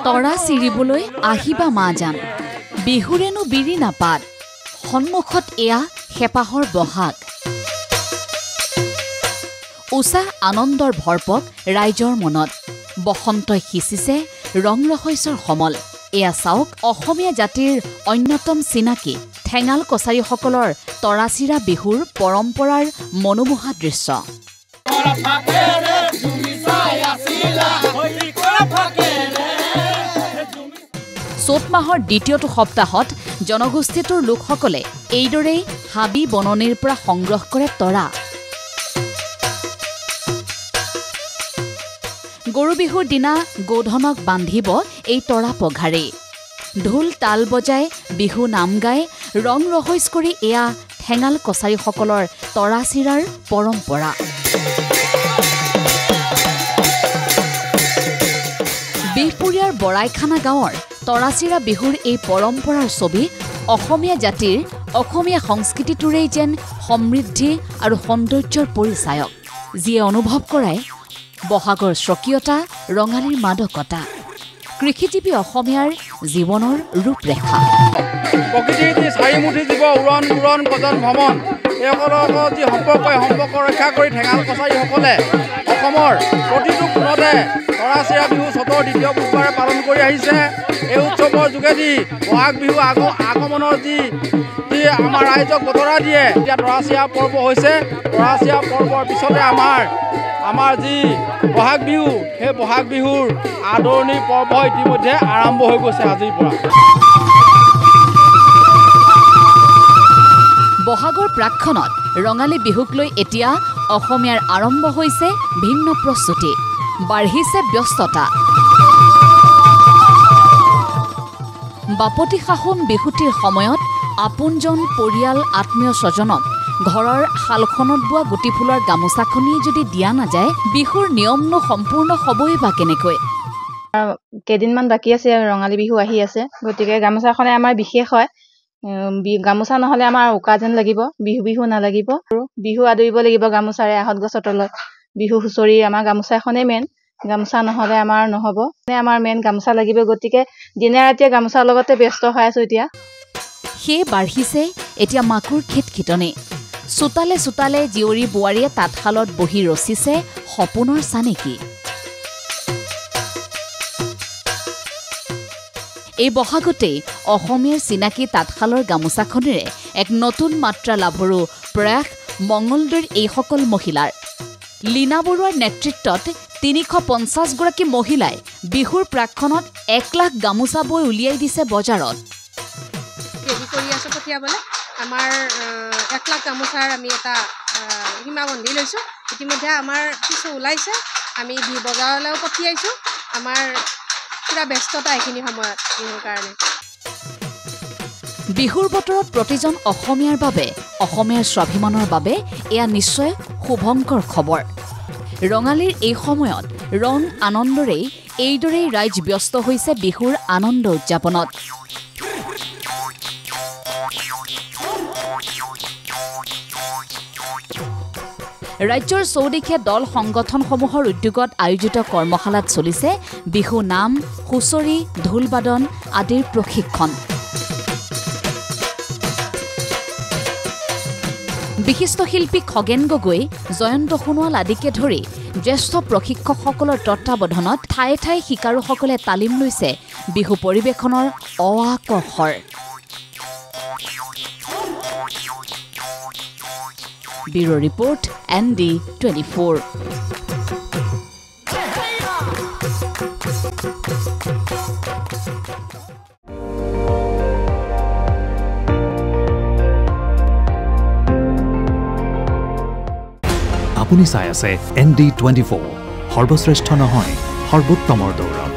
তৰা চিৰিবলৈ আহিবা মা জান বিহুৰেনো বিৰি নাপাত সন্মুখত এয়া হেপাহৰ বহাগ উষা আনন্দৰ ভৰপক ৰাইজৰ মনত বসন্তই সিঁচিছে ৰং ৰহস্যৰ সমল এয়া চাওক অসমীয়া জাতিৰ অন্যতম চিনাকি ঠেঙাল কছাৰীসকলৰ তৰাচিৰা বিহুৰ পৰম্পৰাৰ মনোমোহা দৃশ্য চ'ত মাহৰ দ্বিতীয়টো সপ্তাহত জনগোষ্ঠীটোৰ লোকসকলে এইদৰেই হাবি বননিৰ পৰা সংগ্ৰহ কৰে তৰা গৰু বিহুৰ দিনা গোধনক বান্ধিব এই তৰা পঘাৰে ঢোল তাল বজাই বিহু নাম গাই ৰং ৰহইচ কৰি এয়া ঠেঙাল কছাৰীসকলৰ তৰাচিৰাৰ পৰম্পৰা বিহপুৰীয়াৰ বৰাইখানা গাঁৱৰ তৰাচিৰা বিহুৰ এই পৰম্পৰাৰ ছবি অসমীয়া জাতিৰ অসমীয়া সংস্কৃতিটোৰেই যেন সমৃদ্ধি আৰু সৌন্দৰ্যৰ পৰিচায়ক যিয়ে অনুভৱ কৰায় বহাগৰ স্বকীয়তা ৰঙালীৰ মাদকতা কৃষিজীৱী অসমীয়াৰ জীৱনৰ ৰূপৰেখা প্ৰকৃতিৰ চাৰিমুঠি জীৱ উৰণ উৰণ গজন ভ্ৰমণ এইসকলৰ যি সম্পৰ্ক ৰক্ষা কৰি ঠেঙাল কছাৰীসকলে অসমৰ প্ৰতিটো কোণতে তৰাচিৰা বিহু চ'তৰ দ্বিতীয় বুধবাৰে পালন কৰি আহিছে এই উৎসৱৰ যোগেদি বহাগ বিহু আগমনৰ যি আমাৰ ৰাইজক বতৰা দিয়ে এতিয়া তৰাচিৰা পৰ্ব হৈছে তৰাচিৰা পৰ্বৰ পিছতে আমাৰ যি বহাগ বিহু সেই বহাগ বিহুৰ আদৰণি পৰ্ব ইতিমধ্যে আৰম্ভ হৈ গৈছে আজিৰ পৰা বহাগৰ প্ৰাক্ষণত ৰঙালী বিহুক লৈ এতিয়া অসমীয়াৰ আৰম্ভ হৈছে ভিন্ন প্ৰস্তুতি বাঢ়িছে ব্যস্ততা বাপতি সাহোন বিহুটিৰ সময়ত আপোনজন পৰিয়াল আত্মীয় স্বজনক ঘৰৰ শালখনত বোৱা গুটি ফুলৰ গামোচাখনি যদি দিয়া নাযায় বিহুৰ নিয়মনো সম্পূৰ্ণ হ'বই বা কেনেকৈ কেইদিনমান বাকী আছে ৰঙালী বিহু আহি আছে গতিকে গামোচাখনে আমাৰ বিশেষ হয় গামোচা নহ'লে আমাৰ উকা যেন লাগিব বিহু নালাগিব বিহু আদৰিব লাগিব গামোচাৰে আহত গছৰ তলত বিহু হুঁচৰি আমাৰ গামোচা এখনেই মেইন গামোচা নহ'লে আমাৰ নহ'ব আমাৰ মেইন গামোচা লাগিব গতিকে দিনে ৰাতিয়ে গামোচাৰ লগতে ব্যস্ত হৈ আছো এতিয়া সেয়ে বাঢ়িছে এতিয়া মাকুৰ খিটখিটনি চোতালে চোতালে জীয়ৰী বোৱাৰীয়ে তাঁতশালত বহি ৰচিছে সপোনৰ চানেকি এই বহাগতেই অসমীয়াৰ চিনাকি তাঁতশালৰ গামোচাখনেৰে এক নতুন মাত্ৰা লাভৰো প্ৰয়াস মংগলদৈৰ এইসকল মহিলাৰ লীনা বৰুৱাৰ নেতৃত্বত 350 গৰাকী মহিলাই বিহুৰ প্ৰাক্ষণত 1 লাখ গামোচা বৈ উলিয়াই দিছে বজাৰত আমাৰ 1 লাখ গামোচাৰ আমি এটা সীমাবন্ধি লৈছোঁ ইতিমধ্যে আমাৰ কিছু ওলাইছে আমি বজাৰলৈও পঠিয়াইছোঁ আমাৰ পুৰা ব্যস্ততা এইখিনি সময়ত বিহুৰ কাৰণে বিহুৰ বতৰত প্ৰতিজন অসমীয়াৰ বাবে অসমীয়াৰ স্বাভিমানৰ বাবে এয়া নিশ্চয় শুভংকৰ খবৰ ৰঙালীৰ এই সময়ত ৰং আনন্দৰেই এইদৰেই ৰাইজ ব্যস্ত হৈছে বিহুৰ আনন্দ উদযাপনত ৰাজ্যৰ চৌদিশে দল সংগঠনসমূহৰ উদ্যোগত আয়োজিত কৰ্মশালাত চলিছে বিহু নাম হুঁচৰি ঢোলবাদন আদিৰ প্ৰশিক্ষণ বিশিষ্ট শিল্পী খগেন গগৈ জয়ন্ত সোণোৱাল আদিকে ধৰি জ্যেষ্ঠ প্ৰশিক্ষকসকলৰ তত্বাৱধানত ঠায়ে ঠায়ে শিকাৰুসকলে তালিম লৈছে বিহু পৰিৱেশনৰ অআকৰ্ষৰ ব্যুৰো ৰিপৰ্ট ND24 আপুনি চাই আছে ND24 সৰ্বশ্ৰেষ্ঠ নহয় সৰ্বোত্তমৰ দৌৰ